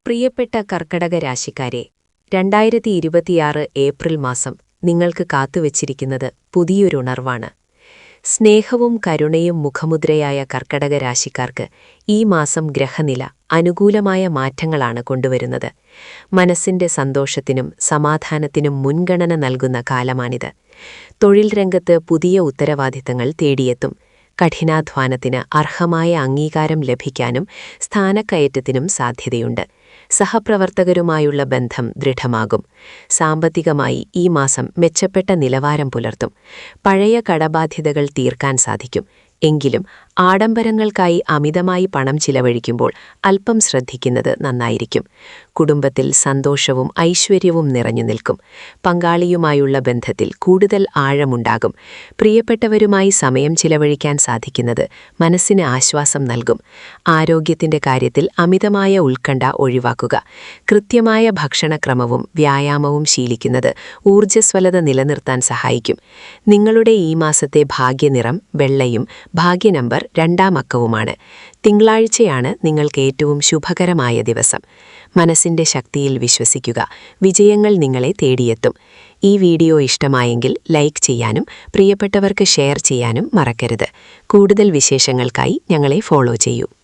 പ്രിയപ്പെട്ട കർക്കടക രാശിക്കാരെ 2026 ഏപ്രിൽ മാസം നിങ്ങൾക്ക് കാത്തുവച്ചിരിക്കുന്നത് പുതിയൊരുണർവാണ്. സ്നേഹവും കരുണയും മുഖമുദ്രയായ കർക്കടക രാശിക്കാർക്ക് ഈ മാസം ഗ്രഹനില അനുകൂലമായ മാറ്റങ്ങളാണ് കൊണ്ടുവരുന്നത്. മനസ്സിന്റെ സന്തോഷത്തിനും സമാധാനത്തിനും മുൻഗണന നൽകുന്ന കാലമാണിത്. തൊഴിൽ രംഗത്ത് പുതിയ ഉത്തരവാദിത്തങ്ങൾ തേടിയെത്തും. കഠിനാധ്വാനത്തിന് അർഹമായ അംഗീകാരം ലഭിക്കാനും സ്ഥാനക്കയറ്റത്തിനും സാധ്യതയുണ്ട്. സഹപ്രവർത്തകരുമായുള്ള ബന്ധം ദൃഢമാകും. സാമ്പത്തികമായി ഈ മാസം മെച്ചപ്പെട്ട നിലവാരം പുലർത്തും. പഴയ കടബാധ്യതകൾ തീർക്കാൻ സാധിക്കും. എങ്കിലും ആഡംബരങ്ങൾക്കായി അമിതമായി പണം ചിലവഴിക്കുമ്പോൾ അല്പം ശ്രദ്ധിക്കുന്നത് നന്നായിരിക്കും. കുടുംബത്തിൽ സന്തോഷവും ഐശ്വര്യവും നിറഞ്ഞു നിൽക്കും. പങ്കാളിയുമായുള്ള ബന്ധത്തിൽ കൂടുതൽ ആഴമുണ്ടാകും. പ്രിയപ്പെട്ടവരുമായി സമയം ചിലവഴിക്കാൻ സാധിക്കുന്നത് മനസ്സിന് ആശ്വാസം നൽകും. ആരോഗ്യത്തിന്റെ കാര്യത്തിൽ അമിതമായ ഉത്കണ്ഠ ഒഴിവാക്കുക. കൃത്യമായ ഭക്ഷണക്രമവും വ്യായാമവും ശീലിക്കുന്നത് ഊർജ്ജസ്വലത നിലനിർത്താൻ സഹായിക്കും. നിങ്ങളുടെ ഈ മാസത്തെ ഭാഗ്യനിറം വെള്ളയും ഭാഗ്യ നമ്പർ 2 അക്കവുമാണ്. തിങ്കളാഴ്ചയാണ് നിങ്ങൾക്ക് ഏറ്റവും ശുഭകരമായ ദിവസം. മനസ്സിന്റെ ശക്തിയിൽ വിശ്വസിക്കുക. വിജയങ്ങൾ നിങ്ങളെ തേടിയെത്തും. ഈ വീഡിയോ ഇഷ്ടമായെങ്കിൽ ലൈക്ക് ചെയ്യാനും പ്രിയപ്പെട്ടവർക്ക് ഷെയർ ചെയ്യാനും മറക്കരുത്. കൂടുതൽ വിശേഷങ്ങൾക്കായി ഞങ്ങളെ ഫോളോ ചെയ്യൂ.